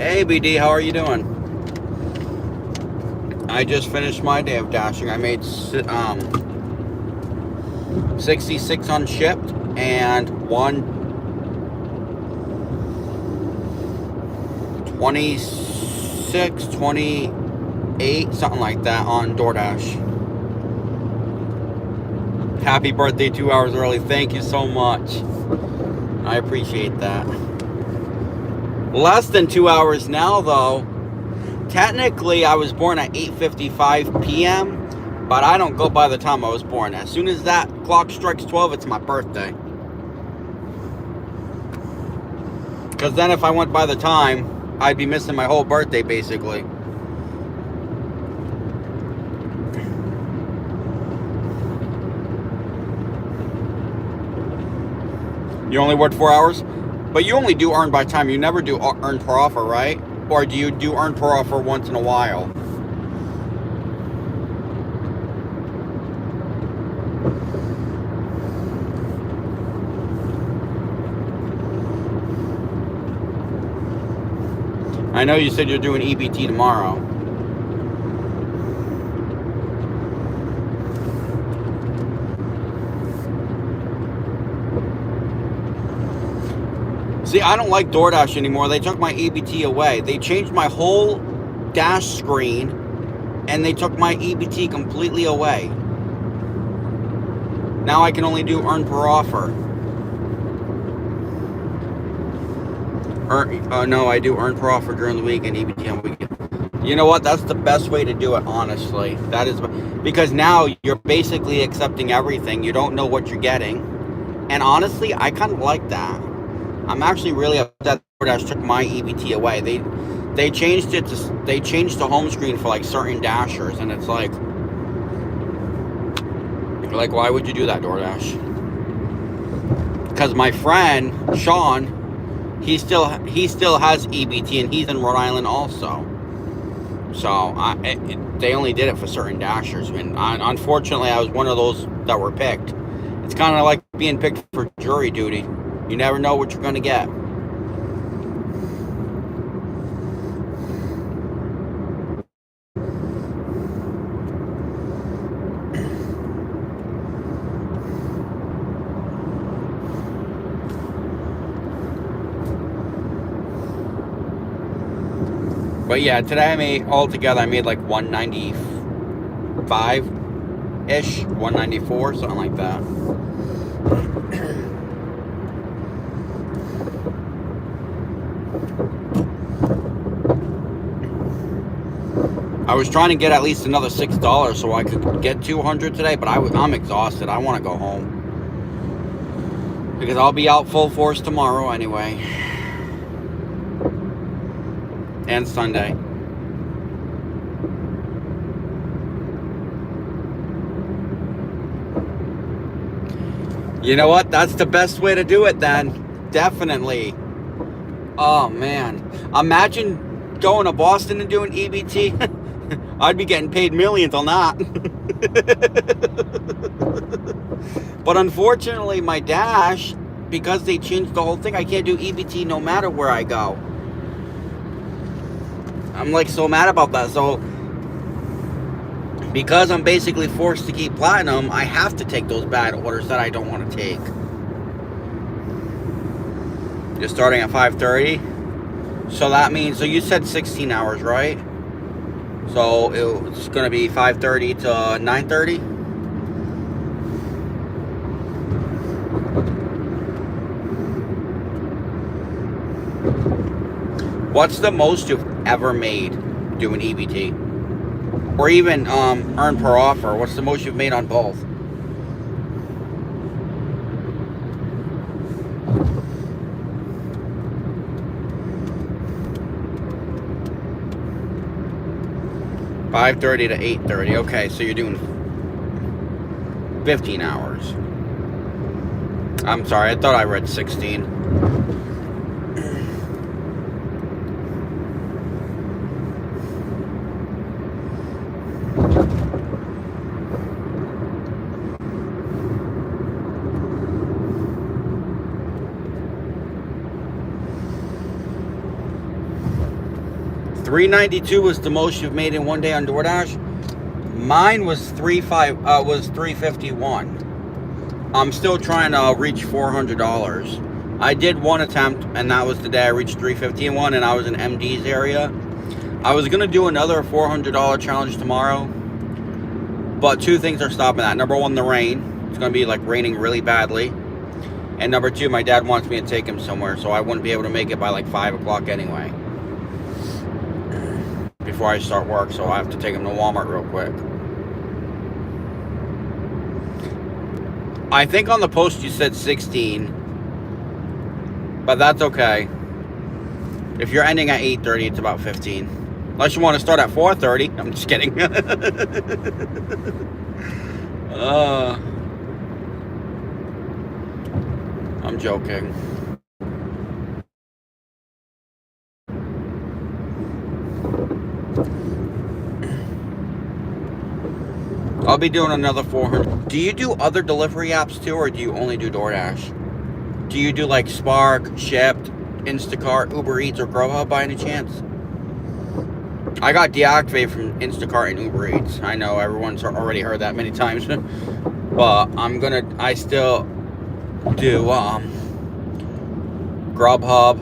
Hey BD, how are you doing? I just finished my day of dashing. I made 66 unshipped and one 26, 28, something like that on DoorDash. Happy birthday 2 hours early. Thank you so much. I appreciate that. Less than 2 hours now though. Technically, I was born at 8:55 p.m., but I don't go by the time I was born. As soon as that clock strikes 12, it's my birthday. Because then if I went by the time, I'd be missing my whole birthday, basically. You only worked 4 hours? But you only do earn by time. You never do earn per offer, right? Or do you do earn per offer once in a while? I know you said you're doing EBT tomorrow. See, I don't like DoorDash anymore. They took my EBT away. They changed my whole dash screen and they took my EBT completely away. Now I can only do earn per offer. No, I do earn per offer during the week and EBT on the weekend. You know what? That's the best way to do it, honestly. That is because now you're basically accepting everything. You don't know what you're getting. And honestly, I kind of like that. I'm actually really upset DoorDash took my EBT away. They changed it to the home screen for like certain dashers, and it's like why would you do that, DoorDash? Because my friend Sean, he still has EBT, and he's in Rhode Island also. So they only did it for certain dashers, and unfortunately, I was one of those that were picked. It's kind of like being picked for jury duty. You never know what you're going to get. But yeah, today I made like 195-ish, 194, something like that. I was trying to get at least another $6 so I could get 200 today, but I'm exhausted. I want to go home because I'll be out full force tomorrow anyway, and Sunday. You know what? That's the best way to do it then. Definitely. Oh man, imagine going to Boston and doing EBT. I'd be getting paid millions on that. But unfortunately, my dash, because they changed the whole thing, I can't do EBT no matter where I go. I'm like so mad about that. So because I'm basically forced to keep platinum, I have to take those bad orders that I don't want to take. You're starting at 5:30. So that means, so you said 16 hours, right? So it's going to be 5:30 to 9:30. What's the most you've ever made doing EBT? Or even earn per offer? What's the most you've made on both? $5:30 to 8:30. Okay, so you're doing 15 hours. I'm sorry, I thought I read 16. $3.92 was the most you've made in one day on DoorDash. Mine was $3.51. I'm still trying to reach $400. I did one attempt, and that was the day I reached $3.51, and I was in MD's area. I was gonna do another $400 challenge tomorrow, but two things are stopping that. Number one, the rain. It's gonna be like raining really badly, and number two, my dad wants me to take him somewhere, so I wouldn't be able to make it by like 5 o'clock anyway, before I start work. So I have to take him to Walmart real quick. I think on the post you said 16, but that's okay. If you're ending at 8:30, it's about 15. Unless you want to start at 4:30. I'm just kidding. I'm joking. I'll be doing another 400. Do you do other delivery apps too, or do you only do DoorDash? Do you do like Spark, Shipt, Instacart, Uber Eats, or Grubhub by any chance? I got deactivated from Instacart and Uber Eats. I know everyone's already heard that many times, but I still do Grubhub,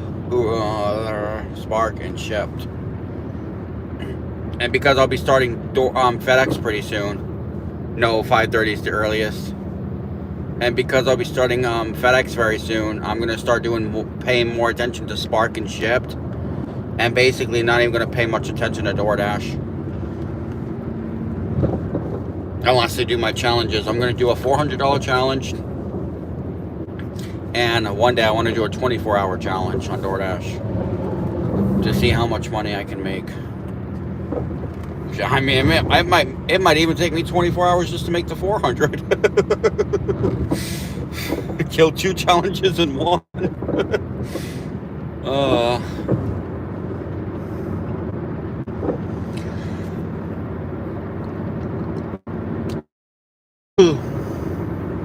Spark, and Shipt. And because I'll be starting FedEx pretty soon. No, 5:30 is the earliest. And because I'll be starting FedEx very soon, I'm going to start paying more attention to Spark and Shipt. And basically not even going to pay much attention to DoorDash. Unless they do my challenges. I'm going to do a $400 challenge. And one day I want to do a 24-hour challenge on DoorDash. To see how much money I can make. I mean, it might even take me 24 hours just to make the 400. Kill 2 challenges in one.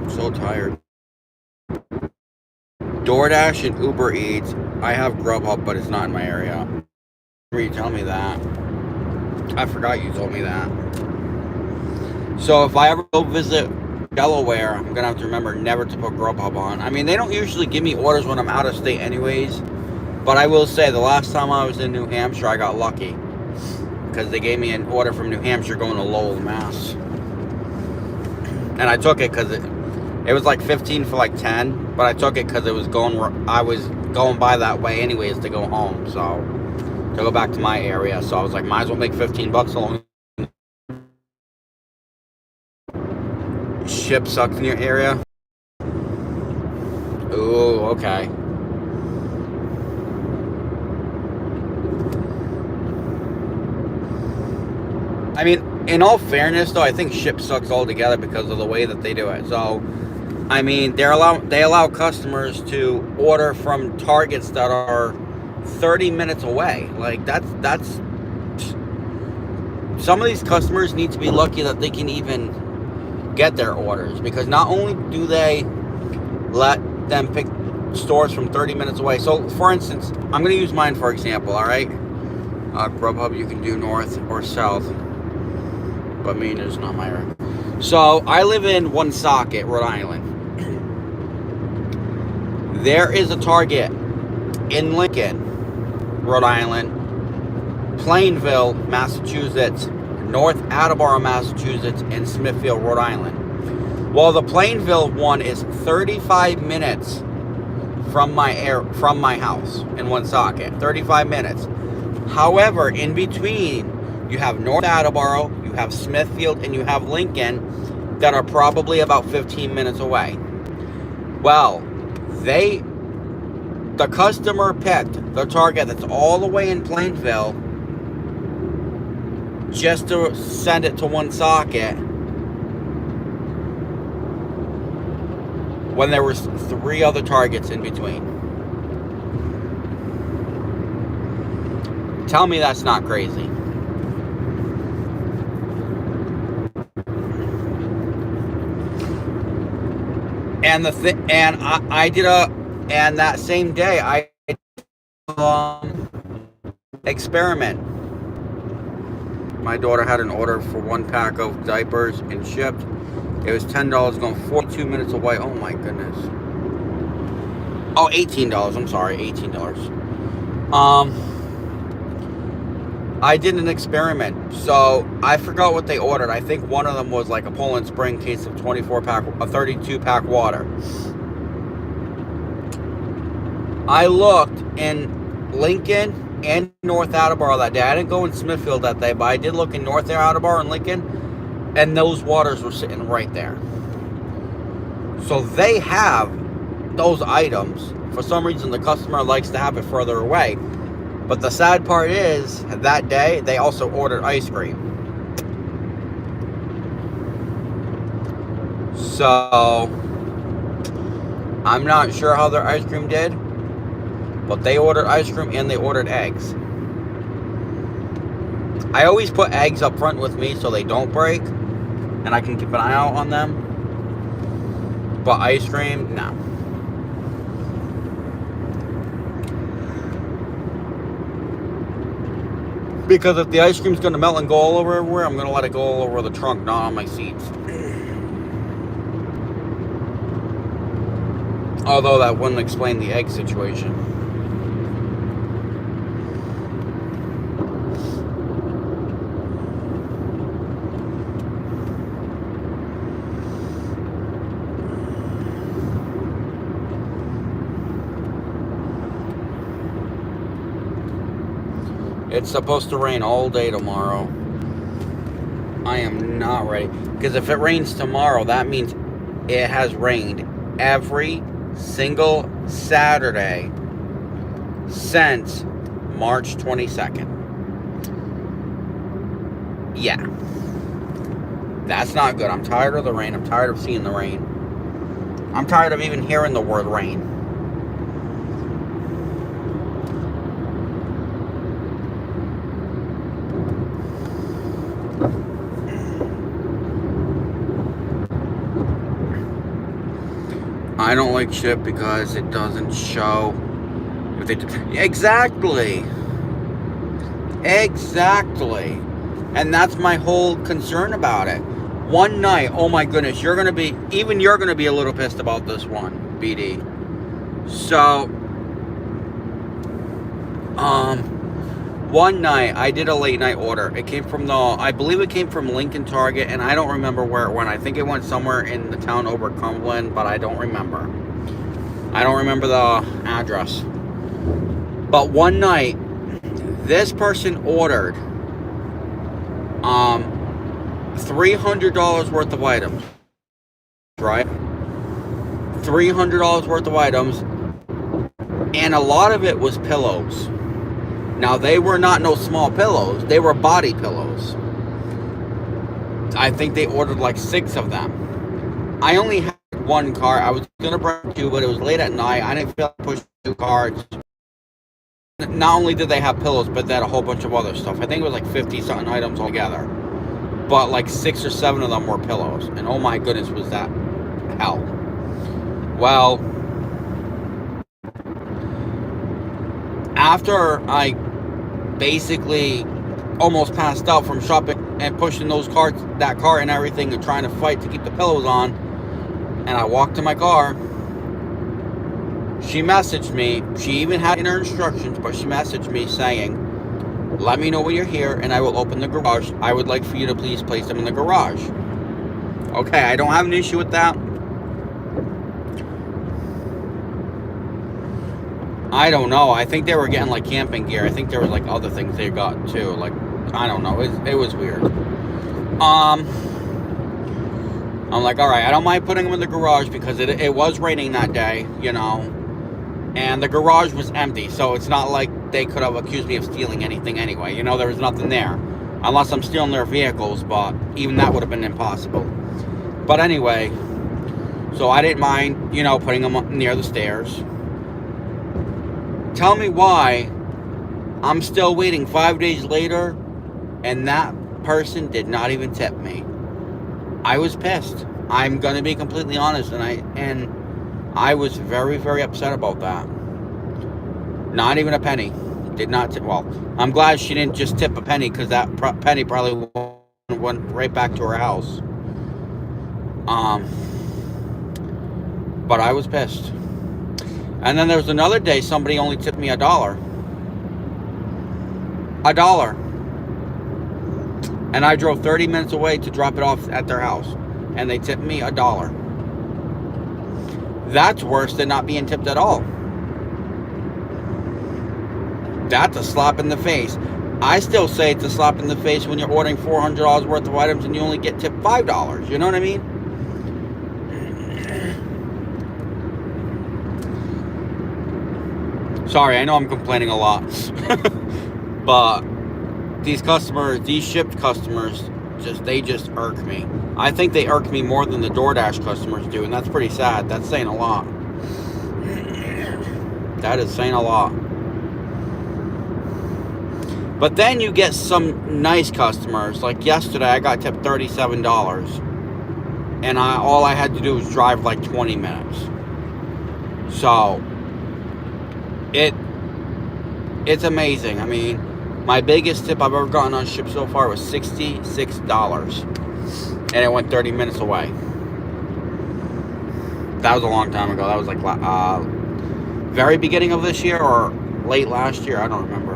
So tired. DoorDash and Uber Eats. I have Grubhub, but it's not in my area. You tell me that. I forgot you told me that. So if I ever go visit Delaware, I'm going to have to remember never to put Grubhub on. I mean, they don't usually give me orders when I'm out of state anyways. But I will say, the last time I was in New Hampshire, I got lucky. Because they gave me an order from New Hampshire going to Lowell, Mass. And I took it because it was like 15 for like 10. But I took it because I was going by that way anyways to go home. So, to go back to my area. So I was like, might as well make 15 bucks along. Ship sucks in your area? Ooh, okay. I mean, in all fairness, though, I think Ship sucks altogether because of the way that they do it. So, I mean, they allow customers to order from Targets that are 30 minutes away. Like, that's some of these customers need to be lucky that they can even get their orders, because not only do they let them pick stores from 30 minutes away. So, for instance, I'm going to use mine for example, all right? Grubhub, you can do north or south. But Maine is not my area. So I live in Woonsocket, Rhode Island. There is a Target in Lincoln, Rhode Island, Plainville, Massachusetts, North Attleboro, Massachusetts, and Smithfield, Rhode Island. Well, the Plainville one is 35 minutes from my house in Woonsocket. 35 minutes. However, in between, you have North Attleboro, you have Smithfield, and you have Lincoln that are probably about 15 minutes away. Well, the customer picked the Target that's all the way in Plainville just to send it to Woonsocket when there was 3 other Targets in between. Tell me that's not crazy. And that same day I experiment. My daughter had an order for 1 pack of diapers and shipped. It was $10 going 42 minutes away. Oh my goodness. Oh, $18. I'm sorry, $18. I did an experiment. So I forgot what they ordered. I think one of them was like a Poland Spring case of 32 pack water. I looked in Lincoln and North Attleboro that day. I didn't go in Smithfield that day, but I did look in North Attleboro and Lincoln, and those waters were sitting right there. So they have those items. For some reason, the customer likes to have it further away. But the sad part is, that day, they also ordered ice cream. So, I'm not sure how their ice cream did, but they ordered ice cream and they ordered eggs. I always put eggs up front with me so they don't break, and I can keep an eye out on them. But ice cream, no. Because if the ice cream's going to melt and go all over everywhere, I'm going to let it go all over the trunk, not on my seats. Although that wouldn't explain the egg situation. It's supposed to rain all day tomorrow. I am not ready. Because if it rains tomorrow, that means it has rained every single Saturday since March 22nd. Yeah. That's not good. I'm tired of the rain. I'm tired of seeing the rain. I'm tired of even hearing the word rain. I don't like shit because it doesn't show. Exactly. And that's my whole concern about it. One night, oh my goodness, you're gonna be a little pissed about this one, BD. So, one night I did a late night order. It came from I believe it came from Lincoln Target, and I don't remember where it went. I think it went somewhere in the town over Cumberland, but I don't remember. I don't remember the address. But one night, this person ordered $300 worth of items, right? $300 worth of items, and a lot of it was pillows. Now, they were not no small pillows. They were body pillows. I think they ordered like 6 of them. I only had one cart. I was going to bring 2, but it was late at night. I didn't feel like pushing 2 carts. Not only did they have pillows, but they had a whole bunch of other stuff. I think it was like 50-something items altogether. But like 6 or 7 of them were pillows. And oh my goodness, was that hell. Well, after I basically almost passed out from shopping and pushing that cart and everything and trying to fight to keep the pillows on, and I walked to my car, she messaged me. She even had in her instructions, but she messaged me saying, "Let me know when you're here and I will open the garage. I would like for you to please place them in the garage." Okay, I don't have an issue with that. I don't know. I think they were getting like camping gear. I think there was like other things they got too. Like, I don't know. It was weird. I'm like, all right, I don't mind putting them in the garage because it was raining that day, you know, and the garage was empty. So it's not like they could have accused me of stealing anything anyway. You know, there was nothing there. Unless I'm stealing their vehicles, but even that would have been impossible. But anyway, so I didn't mind, you know, putting them up near the stairs. Tell me why I'm still waiting 5 days later and that person did not even tip me. I was pissed. I'm going to be completely honest, and I was very, very upset about that. Not even a penny. Did not tip. Well, I'm glad she didn't just tip a penny, because that penny probably went right back to her house. But I was pissed. And then there was another day somebody only tipped me $1. $1. And I drove 30 minutes away to drop it off at their house. And they tipped me $1. That's worse than not being tipped at all. That's a slap in the face. I still say it's a slap in the face when you're ordering $400 worth of items and you only get tipped $5. You know what I mean? Sorry, I know I'm complaining a lot. But these customers, these shipped customers, they just irk me. I think they irk me more than the DoorDash customers do, and that's pretty sad. That's saying a lot. That is saying a lot. But then you get some nice customers. Like yesterday, I got tipped $37. And all I had to do was drive like 20 minutes. So, it's amazing. I mean, my biggest tip I've ever gotten on ship so far was $66. And it went 30 minutes away. That was a long time ago. That was like very beginning of this year or late last year. I don't remember.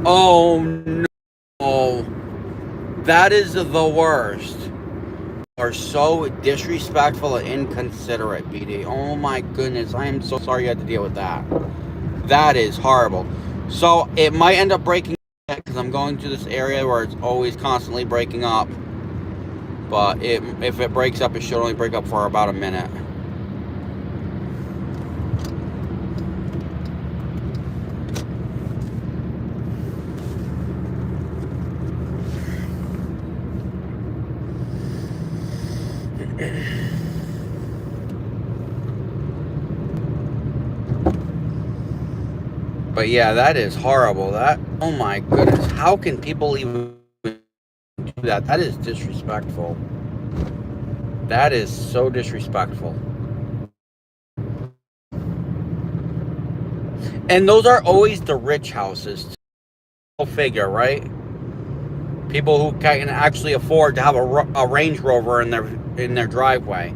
Oh no. That is the worst. Are so disrespectful and inconsiderate, BD. Oh my goodness, I am so sorry you had to deal with that. That is horrible. So it might end up breaking up because I'm going to this area where it's always constantly breaking up. But if it breaks up, it should only break up for about a minute. But yeah, that is horrible. Oh my goodness, how can people even do that? That is disrespectful. That is so disrespectful. And those are always the rich houses. Go figure, right? People who can actually afford to have a Range Rover in their driveway.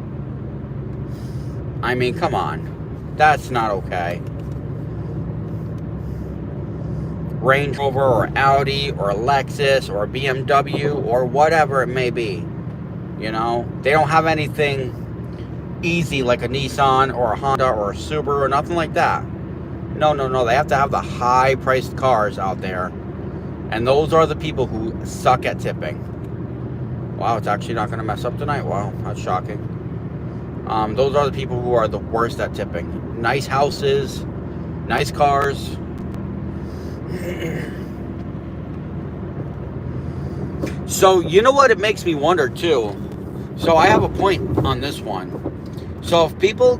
I mean, come on. That's not okay. Range Rover or Audi or Lexus or BMW or whatever it may be. You know, they don't have anything easy like a Nissan or a Honda or a Subaru or nothing like that. No. They have to have the high-priced cars out there. And those are the people who suck at tipping. Wow, it's actually not going to mess up tonight. Wow, that's shocking. Those are the people who are the worst at tipping. Nice houses, nice cars. So, you know what it makes me wonder too? So, I have a point on this one. So, if people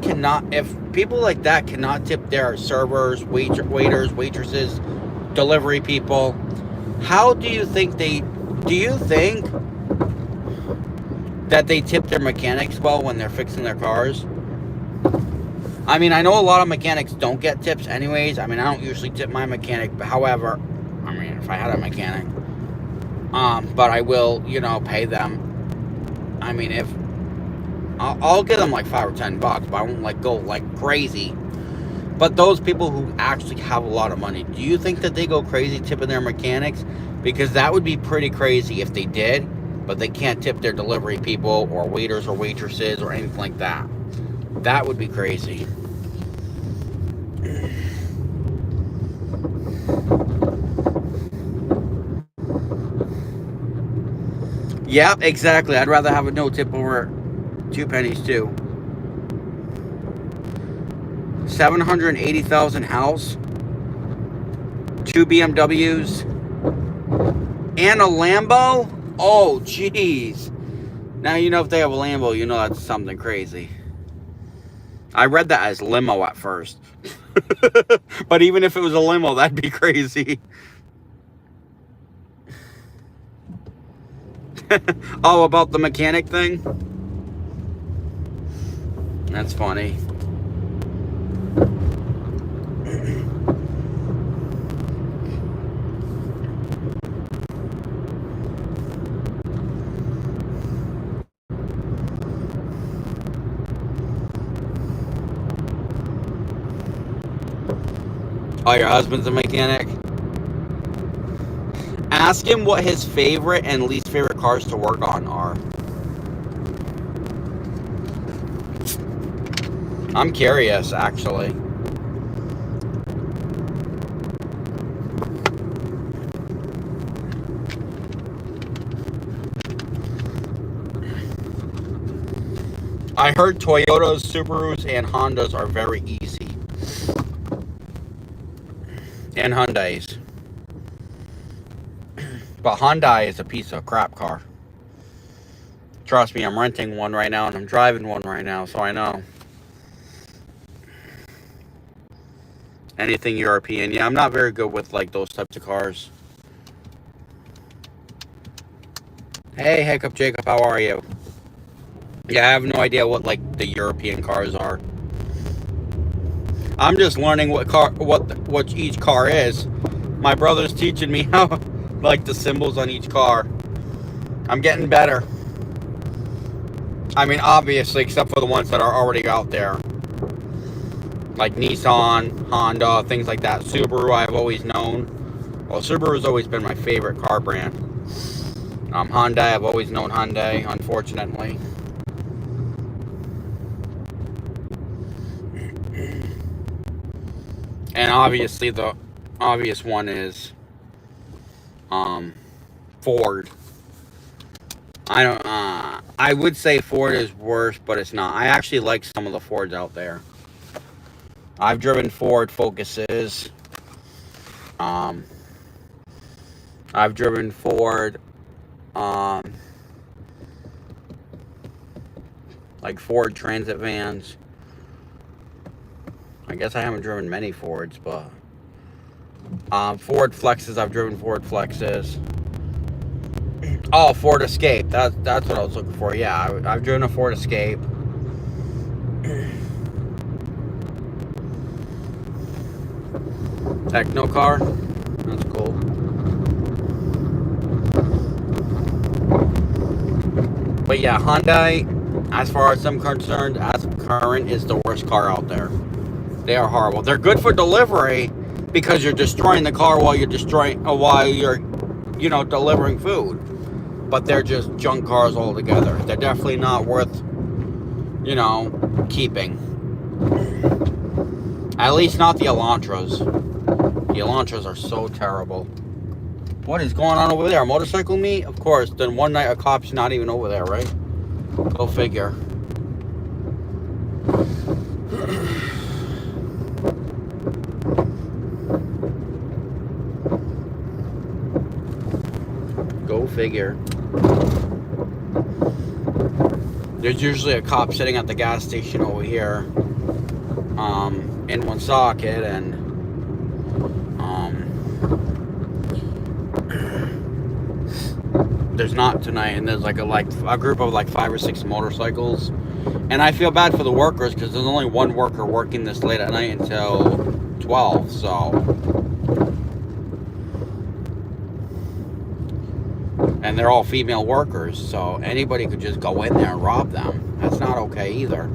like that cannot tip their servers, waiters, waitresses, delivery people, how do you think that they tip their mechanics well when they're fixing their cars? I mean, I know a lot of mechanics don't get tips anyways. I mean, I don't usually tip my mechanic, but however, I mean, if I had a mechanic, but I will, pay them. I mean, if I'll give them like $5 or $10, but I won't go like crazy. But those people who actually have a lot of money, do you think that they go crazy tipping their mechanics? Because that would be pretty crazy if they did, but they can't tip their delivery people or waiters or waitresses or anything like that. That would be crazy. Yeah, exactly. I'd rather have a no tip over 2 pennies too. 780,000 house, 2 BMWs, and a Lambo? Oh, jeez. Now, if they have a Lambo, that's something crazy. I read that as limo at first. But even if it was a limo, that'd be crazy. Oh, about the mechanic thing? That's funny. Oh, your husband's a mechanic? Ask him what his favorite and least favorite cars to work on are. I'm curious, actually. I heard Toyotas, Subarus, and Hondas are very easy. And Hyundais. But Hyundai is a piece of crap car. Trust me, I'm renting one right now and I'm driving one right now, so I know. Anything European. Yeah, I'm not very good with like those types of cars. Hey, Hiccup Jacob, how are you? Yeah, I have no idea what like the European cars are. I'm just learning what each car is. My brother's teaching me how like the symbols on each car. I'm getting better. I mean, obviously, except for the ones that are already out there. Like Nissan, Honda, things like that. Subaru, I've always known. Well, Subaru's always been my favorite car brand. Hyundai, I've always known Hyundai, unfortunately. And obviously, the obvious one is Ford. I would say Ford is worse, but it's not. I actually like some of the Fords out there. I've driven Ford Focuses. I've driven Ford, like Ford Transit vans. I guess I haven't driven many Fords, but Ford Flexes. I've driven Ford Flexes. Oh, Ford Escape. That's what I was looking for. Yeah, I've driven a Ford Escape. Techno car. That's cool. But yeah, Hyundai, as far as I'm concerned, as of current, is the worst car out there. They are horrible. They're good for delivery because you're destroying the car while you're delivering food. But they're just junk cars altogether. They're definitely not worth, keeping. At least not the Elantras. The Elantras are so terrible. What is going on over there? A motorcycle meet? Of course. Then one night a cop's not even over there, right? Go figure. Go figure. There's usually a cop sitting at the gas station over here, in Woonsocket, and there's not tonight, and there's like a group of like 5 or 6 motorcycles, and I feel bad for the workers because there's only one worker working this late at night until 12, so, and they're all female workers, so anybody could just go in there and rob them. That's not okay either.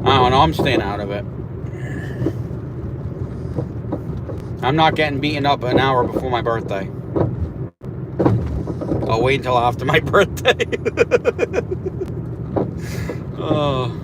I don't know, I'm staying out of it. I'm not getting beaten up an hour before my birthday. I'll wait until after my birthday. Oh.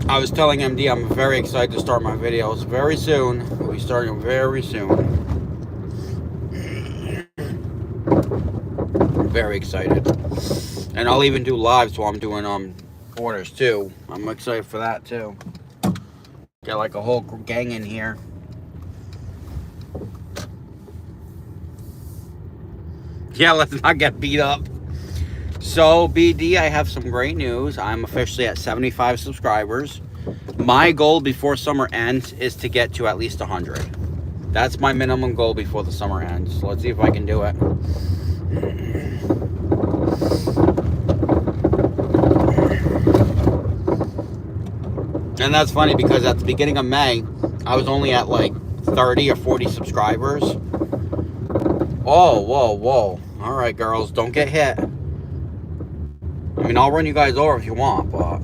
I was telling MD I'm very excited to start my videos very soon. We'll be starting very soon. I'm very excited. And I'll even do lives while I'm doing orders too. I'm excited for that too. Get like a whole gang in here. Yeah, let's not get beat up. So, BD, I have some great news. I'm officially at 75 subscribers. My goal before summer ends is to get to at least 100. That's my minimum goal before the summer ends. So let's see if I can do it. And that's funny because at the beginning of May, I was only at like 30 or 40 subscribers. Oh, whoa, whoa. All right, girls, don't get hit. I mean, I'll run you guys over if you want, but...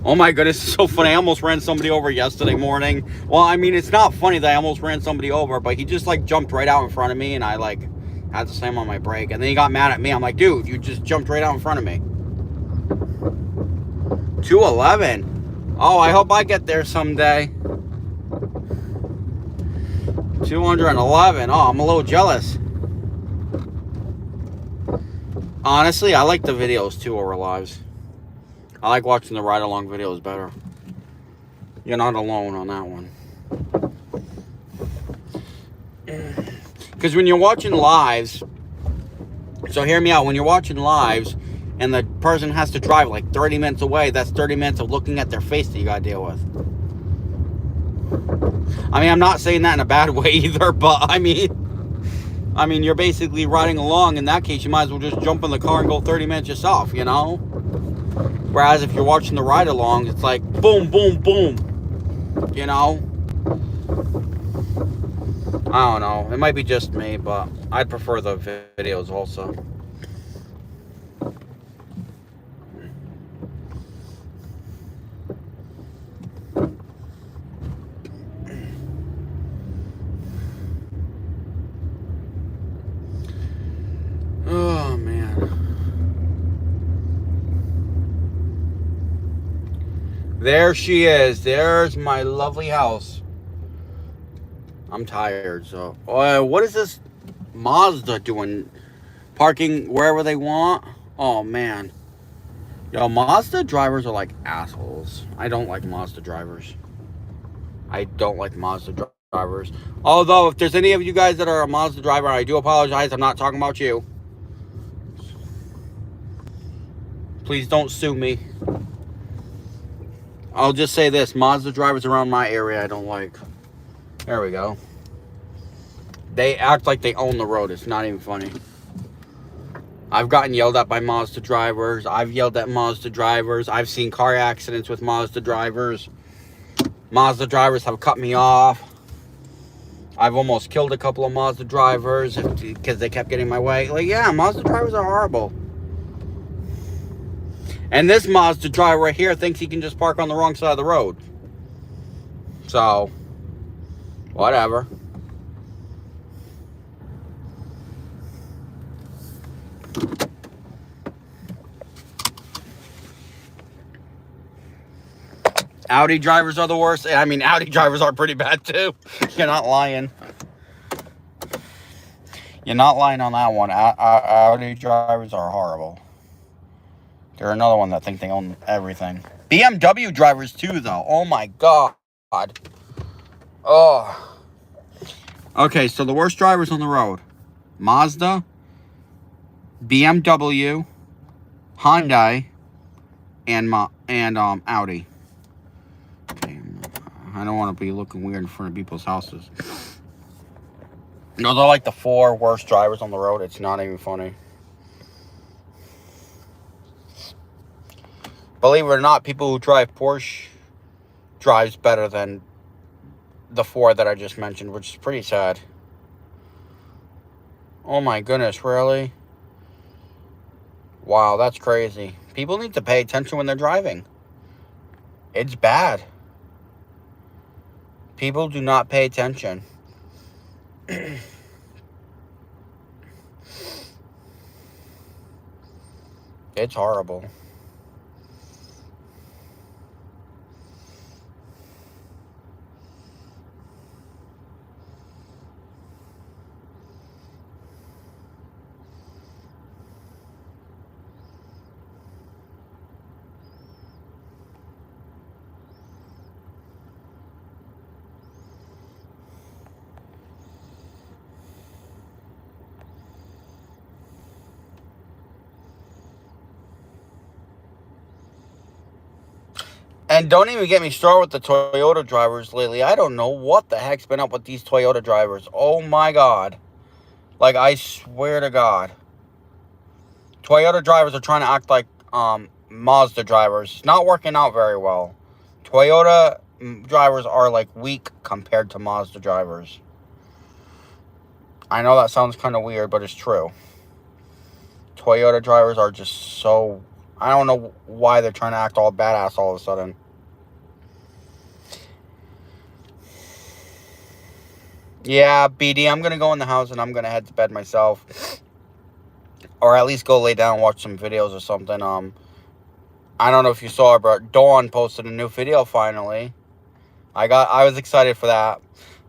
Oh my goodness, it's so funny. I almost ran somebody over yesterday morning. Well, I mean, it's not funny that I almost ran somebody over, but he just like jumped right out in front of me and I like had to slam on my brake. And then he got mad at me. I'm like, dude, you just jumped right out in front of me. 211. Oh, I hope I get there someday. 211. Oh, I'm a little jealous. Honestly, I like the videos too over lives. I like watching the ride-along videos better. You're not alone on that one. Because when you're watching lives, so hear me out, when you're watching lives and the person has to drive like 30 minutes away, that's 30 minutes of looking at their face that you gotta deal with. I mean, I'm not saying that in a bad way either, but I mean, you're basically riding along. In that case, you might as well just jump in the car and go 30 minutes yourself, you know? Whereas if you're watching the ride along, it's like boom, boom, boom, you know? I don't know. It might be just me, but I'd prefer the videos also. Oh, man. There she is. There's my lovely house. I'm tired, so... what is this Mazda doing? Parking wherever they want? Oh, man. Yo, Mazda drivers are like assholes. I don't like Mazda drivers. I don't like Mazda drivers. Although, if there's any of you guys that are a Mazda driver, I do apologize. I'm not talking about you. Please don't sue me. I'll just say this. Mazda drivers around my area I don't like. There we go. They act like they own the road. It's not even funny. I've gotten yelled at by Mazda drivers. I've yelled at Mazda drivers. I've seen car accidents with Mazda drivers. Mazda drivers have cut me off. I've almost killed a couple of Mazda drivers because they kept getting in my way. Like, yeah, Mazda drivers are horrible. And this Mazda driver right here thinks he can just park on the wrong side of the road. So, whatever. Audi drivers are the worst. I mean, Audi drivers are pretty bad too. You're not lying. You're not lying on that one. Audi drivers are horrible. They're another one that think they own everything. BMW drivers too, though. Oh my god. Oh. Okay, so the worst drivers on the road: Mazda, BMW, Hyundai, and Audi. Okay, I don't want to be looking weird in front of people's houses. No, they're like the 4 worst drivers on the road. It's not even funny. Believe it or not, people who drive Porsche drives better than the 4 that I just mentioned, which is pretty sad. Oh my goodness, really? Wow, that's crazy. People need to pay attention when they're driving. It's bad. People do not pay attention. It's horrible. And don't even get me started with the Toyota drivers lately. I don't know what the heck's been up with these Toyota drivers. Oh my God. Like, I swear to God. Toyota drivers are trying to act like Mazda drivers. It's not working out very well. Toyota drivers are like weak compared to Mazda drivers. I know that sounds kind of weird, but it's true. Toyota drivers are just so... I don't know why they're trying to act all badass all of a sudden. Yeah, BD, I'm going to go in the house and I'm going to head to bed myself. Or at least go lay down and watch some videos or something. I don't know if you saw it, but Dawn posted a new video finally. I was excited for that.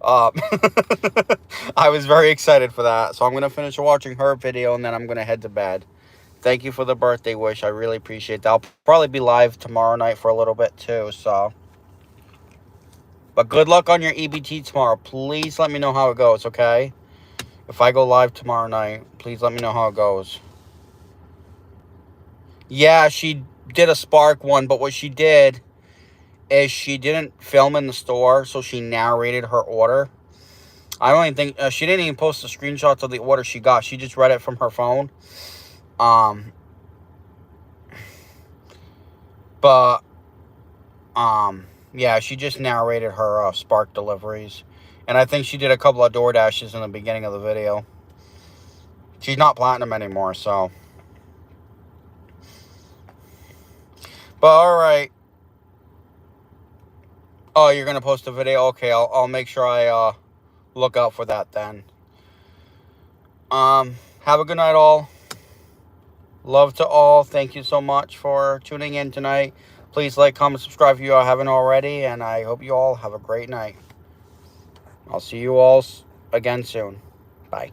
I was very excited for that. So I'm going to finish watching her video and then I'm going to head to bed. Thank you for the birthday wish. I really appreciate that. I'll probably be live tomorrow night for a little bit too, so. But good luck on your EBT tomorrow. Please let me know how it goes, okay? If I go live tomorrow night, please let me know how it goes. Yeah, she did a Spark one, but what she did is she didn't film in the store, so she narrated her order. I don't even think... she didn't even post the screenshots of the order she got. She just read it from her phone. Yeah, she just narrated her Spark deliveries. And I think she did a couple of DoorDashes in the beginning of the video. She's not platinum anymore, so. But, alright. Oh, you're going to post a video? Okay, I'll make sure I look out for that then. Have a good night, all. Love to all. Thank you so much for tuning in tonight. Please like, comment, subscribe if you haven't already. And I hope you all have a great night. I'll see you all again soon. Bye.